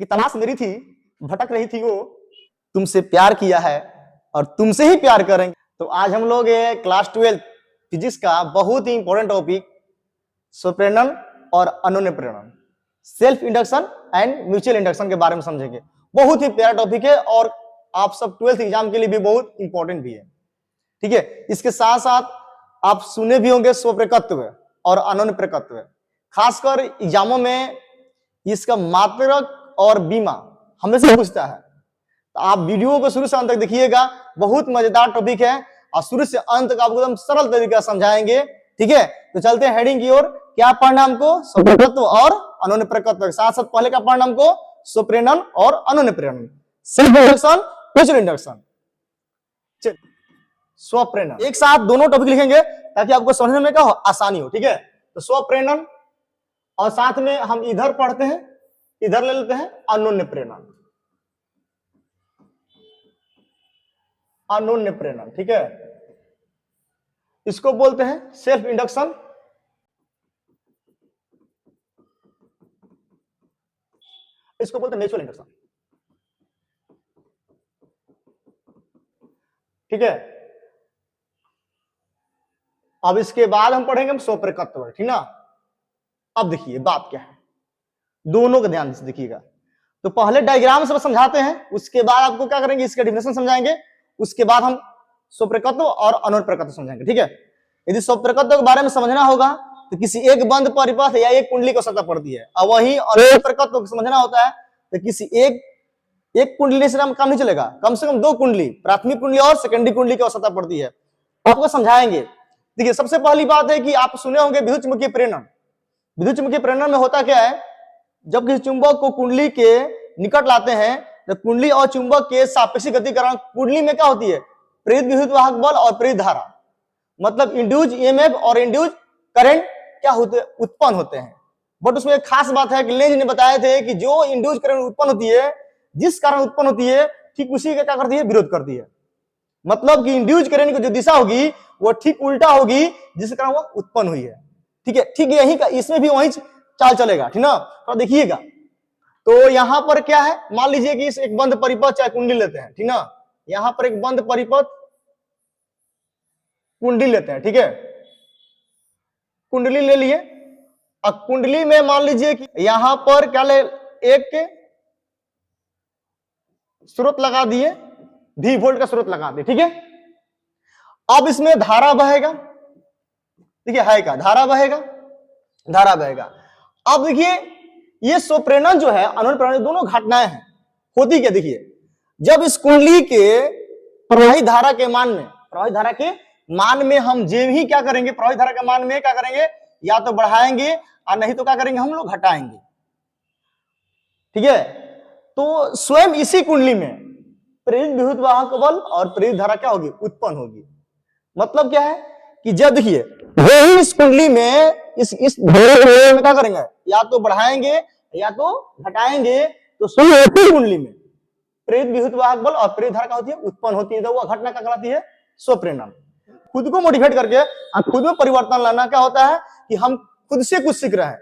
कि तलाश मेरी थी, भटक रही थी वो, तुमसे प्यार किया है और तुमसे ही प्यार करेंगे। तो आज हम लोग ये क्लास 12 फिजिक्स का बहुत ही इंपॉर्टेंट टॉपिक स्वप्रेरण और अनन्य प्रेरण, self induction and mutual induction के बारे में समझेंगे। बहुत ही प्यारा टॉपिक है और आप सब 12th एग्जाम के लिए भी बहुत इंपॉर्टेंट भी है। ठीक है, इसके साथ साथ आप सुने भी होंगे स्वप्रेरकत्व और अनन्य प्रेरकत्व। खासकर एग्जामों में इसका मात्रक और बीमा हमेशा पूछता है, तो आप वीडियो को शुरू से अंत तक देखिएगा। बहुत मजेदार टॉपिक है और शुरू से अंत तक आपको एकदम सरल तरीके से समझाएंगे। ठीक है, तो चलते हैं हेडिंग की ओर। क्या पढ़ना हमको? स्वप्रेरकत्व और अनन्य प्रेरकत्व के साथ साथ पहले क्या पढ़ना हमको? स्वप्रेरण और अनन्य प्रेरण, सेल्फ इंडक्शन, म्यूचुअल इंडक्शन। स्वप्रेरण एक साथ दोनों टॉपिक लिखेंगे ताकि आपको समझने में क्या हो, आसानी हो। ठीक है, तो स्वप्रेरण और साथ में हम इधर पढ़ते हैं, इधर ले लेते हैं अनन्य प्रेरण, अनन्य प्रेरण। ठीक है, इसको बोलते हैं सेल्फ इंडक्शन, इसको बोलते हैं म्यूचुअल इंडक्शन। ठीक है, अब इसके बाद हम पढ़ेंगे हम स्वप्रेरकत्व। ठीक ना, अब देखिए बात क्या है, दोनों का ध्यान से देखिएगा। तो पहले डायग्राम से समझाते हैं, उसके बाद आपको क्या करेंगे, इसका डिफिनेशन समझाएंगे, उसके बाद हम स्वप्रेरकत्व और अनन्य प्रेरकत्व समझाएंगे। ठीक है, यदि स्वप्रेरकत्व के बारे में समझना होगा तो किसी एक बंद परिपथ या एक कुंडली को सतह पड़ती है, और वही अनन्य प्रेरकत्व को समझना होता है तो किसी एक कुंडली से काम नहीं चलेगा, कम से कम दो कुंडली, प्राथमिक कुंडली और सेकेंडरी कुंडली की आवश्यकता पड़ती है। आपको समझाएंगे। देखिए, सबसे पहली बात है कि आप सुने होंगे विद्युत चुंबकीय प्रेरण। विद्युत चुंबकीय प्रेरण में होता क्या है, जब किसी चुंबक को कुंडली के निकट लाते हैं तो कुंडली और चुंबक के सापेक्षिक गति के कारण कुंडली में क्या होती है, प्रेरित विद्युत वाहक बल और प्रेरित धारा, मतलब इंड्यूज ईएमएफ और इंड्यूज करंट क्या होते, उत्पन्न होते हैं। बट उसमें एक खास बात है कि लेंज ने बताए थे कि जो इंड्यूज करंट उत्पन्न होती है, जिस कारण उत्पन्न होती है, ठीक उसी का क्या करती है, विरोध करती है। मतलब कि इंड्यूज करंट की जो दिशा होगी वो ठीक उल्टा होगी जिस कारण वो उत्पन्न हुई है। ठीक है, ठीक यही का इसमें भी वही चाल चलेगा। ठीक ना, तो देखिएगा। तो यहां पर क्या है, मान लीजिए कि इस एक बंद परिपथ चाहे कुंडली लेते हैं। ठीक ना, यहां पर एक बंद परिपथ कुंडली लेते हैं। ठीक है, कुंडली ले लिए। अब कुंडली में मान लीजिए कि यहां पर क्या ले, एक स्रोत लगा दिए, V वोल्ट का स्रोत लगा दिए। ठीक है, अब इसमें धारा बहेगा। देखिए है क्या, धारा बहेगा, धारा बहेगा। अब देखिए ये स्वप्रेरण जो है, अनन्य प्रेरण, दोनों घटनाएं हैं। होती क्या, देखिए जब इस कुंडली के प्रवाही धारा के मान में, प्रवाही धारा के मान में हम जो ही क्या करेंगे, प्रवाही धारा के मान में क्या करेंगे, या तो बढ़ाएंगे और नहीं तो क्या करेंगे, हम लोग घटाएंगे। ठीक है, तो स्वयं इसी कुंडली में प्रेरित विद्युत वाहक बल और प्रेरित धारा क्या होगी, उत्पन्न होगी। मतलब क्या है कि जब देखिए वही इस कुंडली में इस में क्या करेंगे, या तो बढ़ाएंगे या तो घटाएंगे, तो स्वयं कुंडली में प्रेरित विद्युत वाहक बल और प्रेरित धारा क्या होती है, उत्पन्न होती है। तो वह घटना क्या कहलाती है, स्वप्रेरण। खुद को मोटिवेट करके खुद में परिवर्तन लाना। क्या होता है कि हम खुद से कुछ सीख रहे हैं।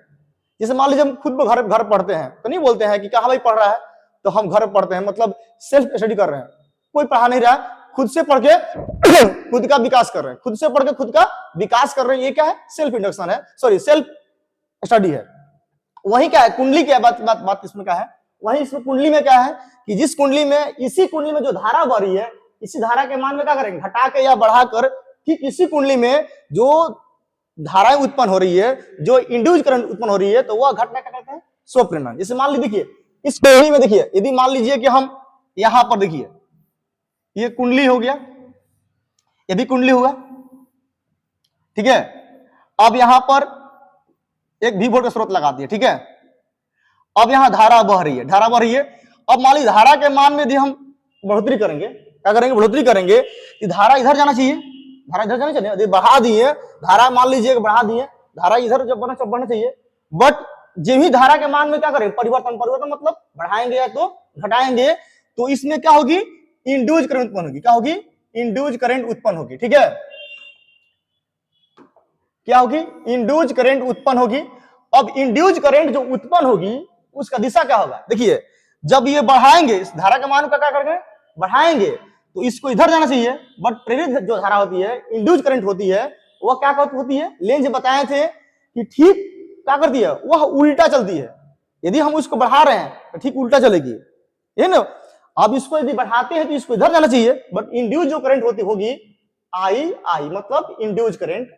जैसे मान लीजिए हम खुद को घर पढ़ते हैं तो नहीं बोलते हैं कि कहाँ भाई पढ़ रहा है, तो हम घर पढ़ते हैं, मतलब सेल्फ स्टडी कर रहे हैं, कोई पढ़ा नहीं रहा है, खुद से पढ़ के खुद का विकास कर रहे हैं, खुद से पढ़ के खुद का विकास कर रहे हैं। ये क्या है, सेल्फ इंडक्शन है, सॉरी सेल्फ स्टडी है। वही क्या है, कुंडली क्या बात इसमें क्या है, वही इसमें कुंडली में क्या है कि जिस कुंडली में, इसी कुंडली में जो धारा बह रही है, इसी धारा के मान में क्या करेंगे, घटा के या बढ़ाकर, ठीक इसी कुंडली में जो धाराएं उत्पन्न हो रही है, जो इंड्यूज करंट उत्पन्न हो रही है, तो वह घटना क्या कहते हैं, स्वप्रेरण। जैसे मान लीजिए देखिए इस कुंडली में, देखिए यदि मान लीजिए कि हम यहां पर देखिए ये कुंडली हो गया, ये भी कुंडली हुआ। ठीक है, अब यहां पर एक V वोल्ट का स्रोत लगा दिया। ठीक है, अब यहां धारा बह रही है, धारा बह रही है। अब मान लीजिए धारा के मान में यदि हम बढ़ोतरी करेंगे, क्या करेंगे, बढ़ोतरी करेंगे, कि धारा इधर जाना चाहिए, धारा इधर जाना चाहिए, यदि बढ़ा दिए धारा, मान लीजिए बढ़ा दिए धारा, इधर जब बढ़ना चाहिए, बट जब ही धारा के मान में क्या करें, परिवर्तन मतलब बढ़ाएंगे या तो घटाएंगे, तो इसमें क्या होगी, इंड्यूज करंट उत्पन्न होगी। क्या होगी, इंड्यूज करंट उत्पन्न होगी। ठीक है, क्या होगी, इंड्यूज करंट उत्पन्न होगी। अब इंड्यूज करंट जो उत्पन्न होगी उसका दिशा क्या होगा, देखिए जब ये बढ़ाएंगे इस धारा के मान को क्या करेंगे, बढ़ाएंगे, तो इसको इधर जाना चाहिए, बट प्रेरित जो धारा होती है, इंड्यूस करंट होती है, वह क्या होती है, लेंज बताए थे कि ठीक क्या करती है, वह उल्टा चलती है। यदि हम उसको बढ़ा रहे हैं तो ठीक उल्टा चलेगी, है ना। अब इसको यदि बढ़ाते हैं तो इसको इधर जाना चाहिए, बट इंड्यूस जो करंट होती होगी आई आई, मतलब इंड्यूस करंट,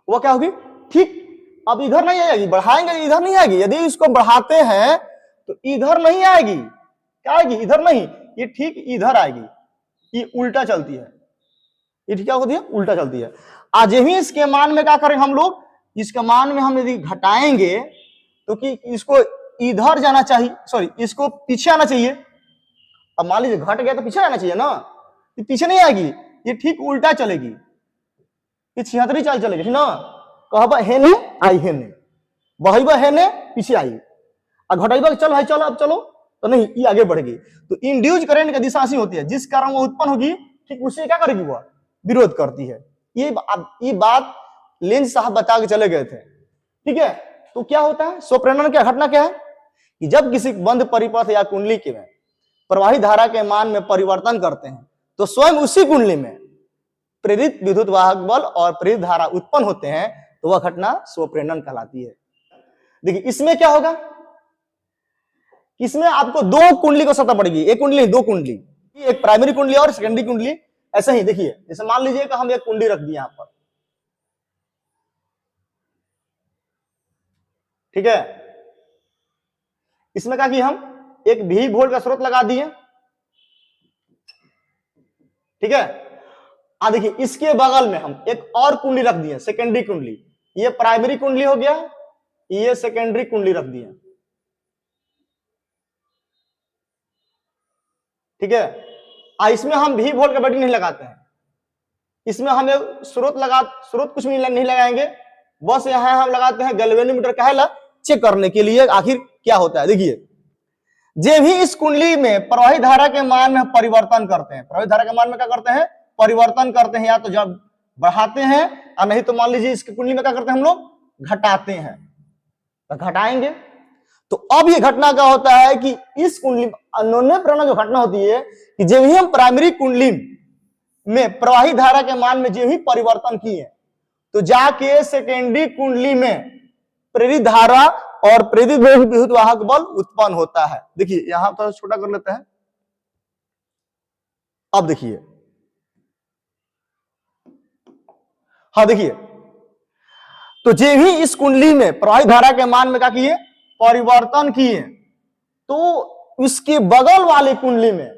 वो क्या होगी, ठीक अब इधर नहीं आएगी, बढ़ाएंगे इधर नहीं आएगी। यदि इसको बढ़ाते हैं तो इधर नहीं आएगी, क्या आएगी, इधर नहीं, ये ठीक इधर आएगी, ये उल्टा चलती है, ये क्या होती है, उल्टा चलती है। आज ही इसके मान में क्या करें हम लोग, इसके मान में हम यदि घटाएंगे तो कि इसको इधर जाना चाहिए, सॉरी इसको पीछे आना चाहिए। अब मान लीजिए घट गया तो पीछे आना चाहिए ना, ये पीछे नहीं आएगी, ये ठीक उल्टा चलेगी, ये 76 चाल चलेगी, ठीक ना। कहबा हेने आई हेने, बहबा हेने पीछे आई, और घटाइबा चल भाई चलो अब चलो, तो नहीं, ये आगे बढ़ गई। तो इंड्यूस करंट की दिशा ऐसी होती है, जिस कारण वो उत्पन्न होगी ठीक उसे क्या करेगी, वह विरोध करती है। ये बात लेंज साहब बता के चले गए थे, ठीक है। तो क्या होता है, स्वप्रेरण क्या घटना क्या है कि जब किसी बंद परिपथ या कुंडली के में प्रवाही धारा के मान में परिवर्तन करते हैं तो स्वयं उसी कुंडली में प्रेरित विद्युत वाहक बल और प्रेरित धारा उत्पन्न होते हैं, तो वह घटना स्वप्रेरण कहलाती है। देखिए इसमें क्या होगा, इसमें आपको दो कुंडली को सतह पड़ेगी, एक कुंडली दो कुंडली, एक प्राइमरी कुंडली और सेकेंडरी कुंडली। ऐसे ही देखिए, जैसे मान लीजिए कि हम एक कुंडली रख दिए यहां पर, ठीक है। इसमें क्या कि हम एक भी वोल्ट का स्रोत लगा दिए, ठीक है। देखिए इसके बगल में हम एक और कुंडली रख दिए, सेकेंडरी कुंडली, ये प्राइमरी कुंडली हो गया, ये सेकेंडरी कुंडली रख दिए, ठीक है। इसमें हम भी वोल्ट का बैटरी नहीं लगाते हैं, इसमें हम स्रोत कुछ भी नहीं लगाएंगे, बस यहां हम लगाते हैं गैल्वेनोमीटर, कहला चेक करने के लिए आखिर क्या होता है। देखिए जे भी इस कुंडली में प्रवाही धारा के मान में परिवर्तन करते हैं, प्रवाही धारा के मान में क्या करते हैं, परिवर्तन करते हैं, या तो जब बढ़ाते हैं और नहीं तो मान लीजिए इसकी कुंडली में क्या करते हैं हम लोग, घटाते हैं, तो घटाएंगे। तो अब ये घटना क्या होता है कि इस कुंडली अन्योन्य प्रेरणा जो घटना होती है कि जब भी हम प्राइमरी कुंडली में प्रवाही धारा के मान में जो भी परिवर्तन किए तो जाके सेकेंडरी कुंडली में प्रेरित धारा और प्रेरित विद्युत वाहक बल उत्पन्न होता है। देखिए यहां पर छोटा कर लेते हैं, अब देखिए, हाँ देखिए, तो जे भी इस कुंडली में प्रवाही धारा के मान में क्या किए, परिवर्तन किए, तो इसके बगल वाली कुंडली में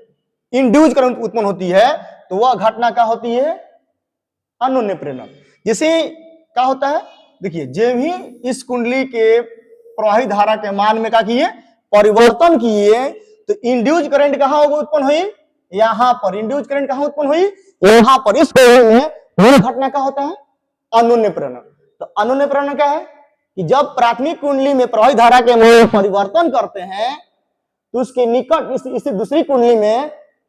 इंड्यूस करंट उत्पन्न होती है, तो वह घटना क्या होती है, अन्योन्य प्रेरण। जैसे क्या होता है, देखिए जे भी इस कुंडली के प्रवाही धारा के मान में क्या किए, परिवर्तन किए, तो इंड्यूस करंट कहां उत्पन्न हुई, यहां पर। इंड्यूस करंट कहां उत्पन्न हुई, यहां पर। इस में घटना क्या होता है, अन्योन्य प्रेरण। तो अन्योन्य प्रेरण क्या है कि जब प्राथमिक कुंडली में प्रवाही धारा के मान में परिवर्तन करते हैं तो उसके निकट इसी दूसरी कुंडली में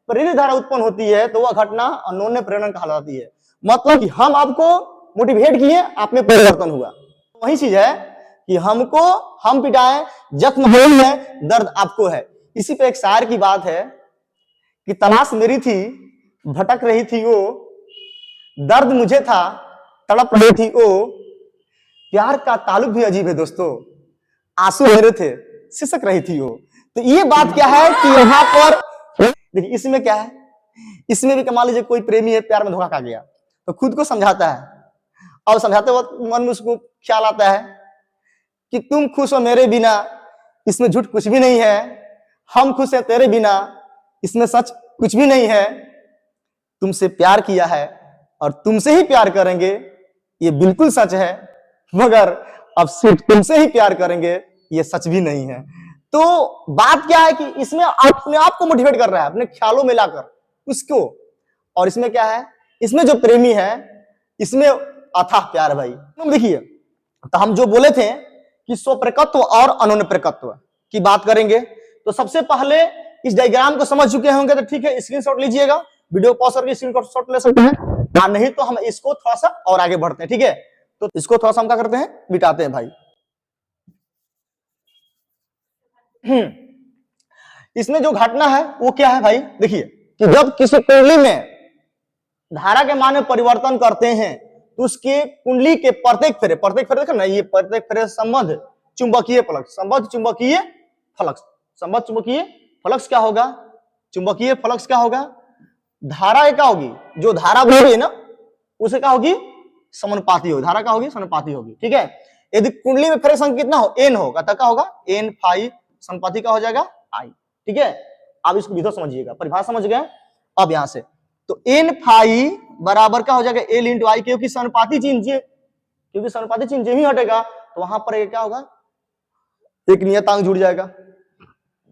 प्रेरित धारा उत्पन्न होती है, तो वह घटना अन्योन्य प्रेरण कहलाती है। मतलब कि हम आपको मोटिवेट किए, आप में परिवर्तन हुआ। वही चीज है कि हम पिटाएं, जख्म है, दर्द आपको है। इसी पे एक शायर की बात है कि तलाश मेरी थी, भटक रही थी वो, दर्द मुझे था, तड़प रही थी वो, प्यार का ताल्लुक भी अजीब है दोस्तों, आंसू मेरे थे, सिसक रही थी वो। तो ये बात क्या है कि यहाँ पर देखिए इसमें क्या है, इसमें भी मान लीजिए कोई प्रेमी है, प्यार में धोखा खा गया, तो खुद को समझाता है, और समझाते वक्त मन में उसको ख्याल आता है कि तुम खुश हो मेरे बिना, इसमें झूठ कुछ भी नहीं है, हम खुश हैं तेरे बिना, इसमें सच कुछ भी नहीं है, तुमसे प्यार किया है और तुमसे ही प्यार करेंगे, ये बिल्कुल सच है, मगर अब सिर्फ तुमसे ही प्यार करेंगे, ये सच भी नहीं है। तो बात क्या है कि इसमें अपने आप को मोटिवेट कर रहा है, अपने ख्यालों में लाकर उसको। और इसमें क्या है, इसमें जो प्रेमी है, इसमें अथाह प्यार भाई। देखिए तो हम जो बोले थे कि स्वप्रेकत्व और अन्योन्य प्रेकत्व की बात करेंगे, तो सबसे पहले इस डायग्राम को समझ चुके होंगे तो ठीक है, स्क्रीनशॉट लीजिएगा, वीडियो पॉज करके स्क्रीनशॉट ले सकते हैं, नहीं तो हम इसको थोड़ा सा और आगे बढ़ते हैं, ठीक है। तो इसको थोड़ा सा हम क्या करते हैं, मिटाते हैं भाई। इसमें जो घटना है वो क्या है भाई, देखिए कि जब किसी कुंडली में धारा के मान में परिवर्तन करते हैं तो उसके कुंडली के प्रत्येक फेरे देखो ना, ये प्रत्येक फेरे संबंध चुंबकीय फ्लक्स, संबंध चुंबकीय फ्लक्स, संबंध चुंबकीय फ्लक्स क्या होगा, चुंबकीय फ्लक्स क्या होगा, धारा क्या होगी, जो धारा बह रही है ना उसे क्या होगी, समानुपाती होगी, धारा क्या होगी, समानुपाती होगी। ठीक है, यदि कुंडली में फेरे संख्या कितना हो, एन होगा, तो क्या होगा, एन फाई समानुपाती का हो जाएगा आई। ठीक है, आप इसको विधि समझिएगा, परिभाषा समझ गए। अब यहां से तो एन फाई बराबर क्या हो जाएगा, एल इंटू आई, क्योंकि समानुपाती चिन्ह, क्योंकि समानुपाती चिन्ह जे ही हटेगा तो वहां पर क्या होगा, एक नियतांक जुड़ जाएगा।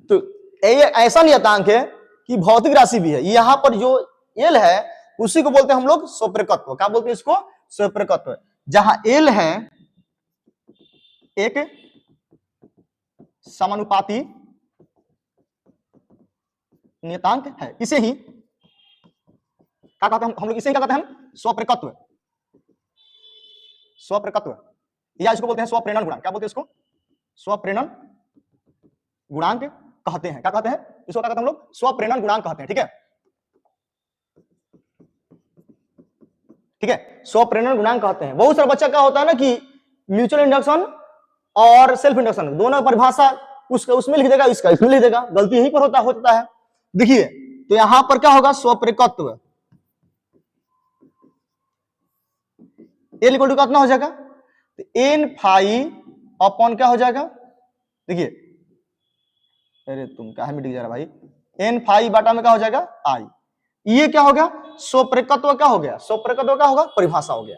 तो ये ऐसा नियतांक है कि भौतिक राशि भी है, यहां पर जो एल है उसी को बोलते हैं हम लोग स्वप्रेरकत्व। क्या बोलते हैं इसको, स्वप्रेरकत्व। जहां एल है एक समानुपाती नियतांक है, इसे ही क्या कहते हैं हम लोग, इसे क्या कहते हैं हम, स्वप्रेरकत्व, स्वप्रेरकत्व, या इसको बोलते हैं स्वप्रेरण गुणांक। क्या बोलते हैं इसको, स्वप्रेरण गुणांक कहते हैं। क्या कहते हैं इसको, क्या कहते हैं हम लोग, स्वप्रेरण गुणांक कहते हैं। ठीक है, ठीक है, स्वप्रेरण गुणांक कहते हैं। बहुत सारा बच्चा क्या होता है ना कि म्यूचुअल इंडक्शन और सेल्फ इंडक्शन दोनों परिभाषा उसका उसमें लिख देगा, इसका इसमें लिख देगा, गलती यहीं पर होता है। देखिए तो यहां पर क्या होगा, स्वप्रेरकत्व एल इक्वल टू कितना हो जाएगा, तो एन फाई अपॉन क्या हो जाएगा, देखिए, अरे तुम क्या मिट जा रहा भाई, एन फाई बाटा में क्या हो जाएगा आई। ये क्या हो गया, स्वप्रेरकत्व क्या हो गया, स्वप्रेरकत्व क्या होगा, परिभाषा हो गया,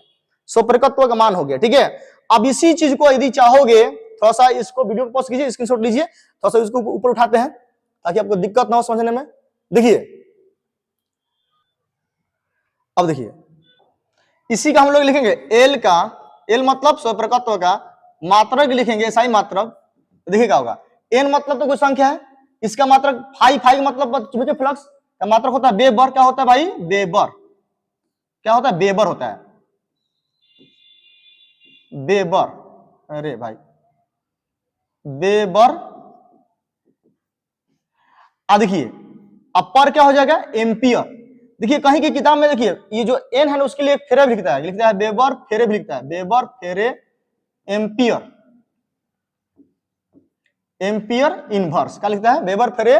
स्वप्रेरकत्व का मान हो गया। ठीक है, अब इसी चीज को यदि चाहोगे, थोड़ा सा इसको वीडियो को पॉज कीजिए, स्क्रीनशॉट लीजिए, थोड़ा सा इसको ऊपर उठाते हैं ताकि आपको दिक्कत ना हो समझने में। देखिए अब देखिए, इसी का हम लोग लिखेंगे एल का, एल मतलब स्वप्रेरकत्व का मात्रक लिखेंगे, ऐसा ही मात्रक। देखिए क्या होगा, एन मतलब तो कोई संख्या है, इसका मात्रक फाई, फाई मतलब चुंबकीय फ्लक्स का मात्रक होता है वेबर। क्या होता है भाई, वेबर, क्या होता है, वेबर होता है, वेबर, अरे भाई वेबर। देखिए अब पर क्या हो जाएगा, एम्पियर। देखिए कहीं की किताब में देखिए ये जो एन है ना उसके लिए फेरे भी लिखता है वेबर फेरे भी लिखता है, वेबर फेरे एम्पियर, एम्पियर इनवर्स। क्या लिखता है, वेबर फेरे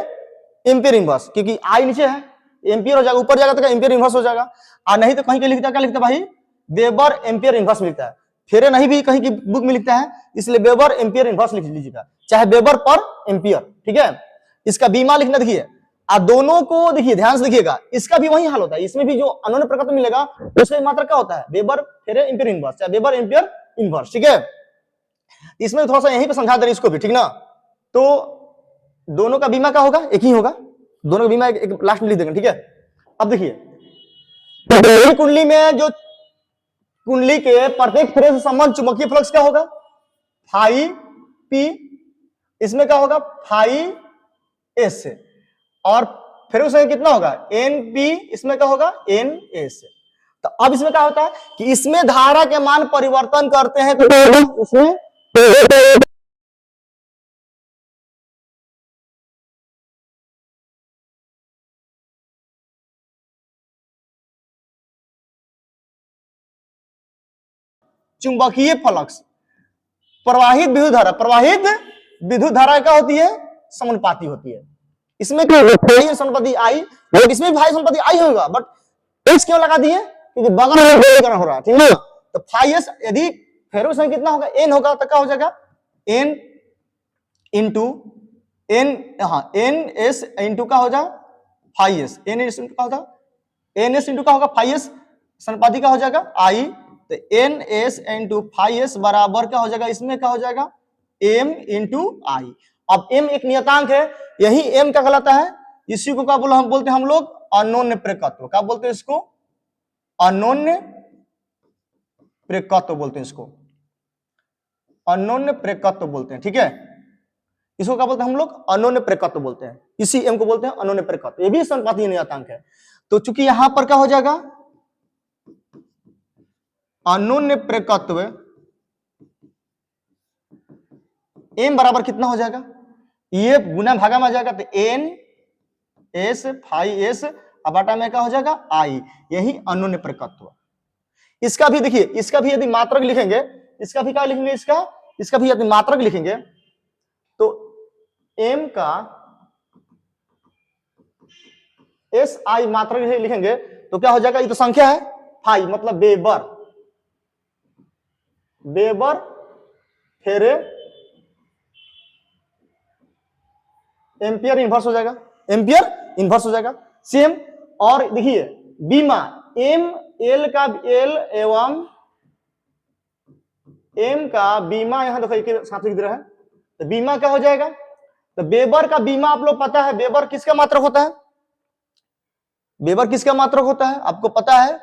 एम्पियर इनवर्स, क्योंकि आई नीचे है, एम्पियर हो जाएगा, ऊपर जाएगा तो एम्पियर इनवर्स हो जाएगा। और नहीं तो कहीं के लिखता है, क्या लिखता है भाई, वेबर एम्पियर इनवर्स लिखता है, फेरे नहीं भी कहीं की बुक में लिखता है, इसलिए वेबर एम्पियर इनवर्स लिख लीजिएगा, चाहे वेबर पर एम्पियर। ठीक है, इसका बीमा लिखना, देखिए आप दोनों को देखिए ध्यान से देखिएगा, इसका भी वही हाल होता है, इसमें भी जो अनन्य प्रकृति मिलेगा उसका मात्रा क्या होता है, वेबर फेरे एम्पियर इनवर्स, चाहे वेबर एम्पियर इनवर्स। ठीक है, इसमें थोड़ा सा यहीं पे समझा दें इसको भी, ठीक ना। तो दोनों का बीमा क्या होगा, एक ही होगा, दोनों का बीमा एक लास्ट में लिख देंगे। ठीक है, अब देखिए कुंडली में जो कुंडली के प्रत्येक फेरे से संबंध चुंबकीय फ्लक्स क्या होगा, फाई पी, इसमें क्या होगा फाई एस, और फेरे से कितना होगा एन पी, इसमें क्या होगा एन एस। तो अब इसमें क्या होता है कि इसमें धारा के मान परिवर्तन करते हैं तो उसमें चुंबकीय फ्लक्स, प्रवाहित विद्युत धारा, प्रवाहित विद्युत धारा क्या होती है, समानुपाती होती है। इसमें क्या होगा, समानुपाती आई, इसमें भी समानुपाती आई होगा, बट एस क्यों लगा दिए, क्योंकि बगल में विलयन हो रहा है। ठीक है, तो फाई एस यदि फेरो संख्या कितना होगा, एन होगा, तो क्या हो जाएगा एन इंटू एन, हाँ एन एस इंटू का हो जाए phi S, N S into का होगा एन एस इंटू का होगा फाई एस, समानुपाती का हो जाएगा आई, तो N S into phi S बराबर क्या हो जाएगा, इसमें क्या हो जाएगा एम इंटू आई। अब एम एक नियतांक है, यही एम क्या कहलाता है, इसी को क्या बोलते हैं हम लोग अनोन्य प्रेरकत्व। क्या बोलते हैं इसको, अनोन्य प्रेरकत्व बोलते हैं, इसको अनोन्य प्रेरकत्व बोलते हैं। ठीक है, इसको क्या बोलते हैं हम लोग, अनोन्य प्रेरकत्व बोलते हैं, इसी एम को बोलते हैं अनोन्य प्रेरकत्व, ये भी समानुपाती नियतांक है। तो चूंकि यहां पर क्या हो जाएगा, अनोन्य प्रेरकत्व एम बराबर कितना हो जाएगा, ये गुना भागा में आ जाएगा तो एन एस फाइव एस अब बटा में क्या हो जाएगा आई, यही अन्योन्य परिकत्व। इसका भी देखिए, इसका भी यदि मात्रक लिखेंगे, इसका भी क्या लिखेंगे, इसका भी यदि मात्रक लिखेंगे तो एम का एस आई मात्रक लिखेंगे तो क्या हो जाएगा, ये तो संख्या है फाइव मतलब वेबर, वेबर फिर एम्पियर इनवर्स हो जाएगा, एम्पियर इनवर्स हो जाएगा सेम। और देखिए बीमा एम एल का एल एवं एम का बीमा यहां देखो एक साथ लिख दे रहा है, तो बीमा क्या हो जाएगा, तो वेबर का बीमा आप लोग पता है, वेबर किसका मात्रक होता है, वेबर किसका मात्रक होता है आपको पता है,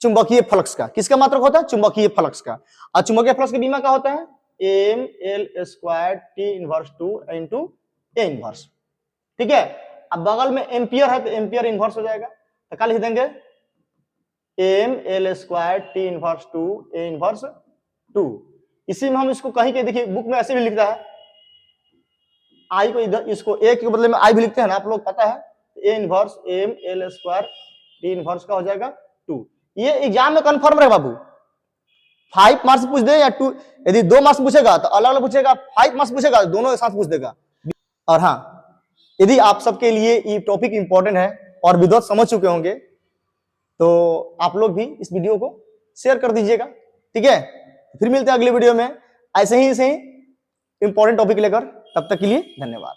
चुंबकीय फ्लक्स का। किसका मात्रक होता है, चुंबकीय फ्लक्स का। और चुंबकीय फ्लक्स का बीमा क्या होता है, M L square T inverse 2 into A inverse, ठीक है। अब बगल में एम्पियर है तो एम्पियर इनवर्स हो जाएगा, तो क्या लिख देंगे M L square T inverse 2 A inverse 2। इसी में हम इसको कहीं के देखिए बुक में ऐसे भी लिखता है, आई को इधर इसको ए के बदले में आई भी लिखते हैं ना, आप लोग पता है, A inverse M L square T inverse का हो जाएगा 2। ये एग्जाम में कंफर्म रहे बाबू, 5 मार्क्स पूछ दे या 2, यदि 2 मार्क्स पूछेगा तो अलग अलग पूछेगा, 5 मार्क्स पूछेगा दोनों एक साथ पूछ देगा। और हाँ, यदि आप सबके लिए ये टॉपिक इंपॉर्टेंट है और विद्वत समझ चुके होंगे तो आप लोग भी इस वीडियो को शेयर कर दीजिएगा, ठीक है। फिर मिलते हैं अगले वीडियो में ऐसे ही इंपॉर्टेंट टॉपिक लेकर, तब तक के लिए धन्यवाद।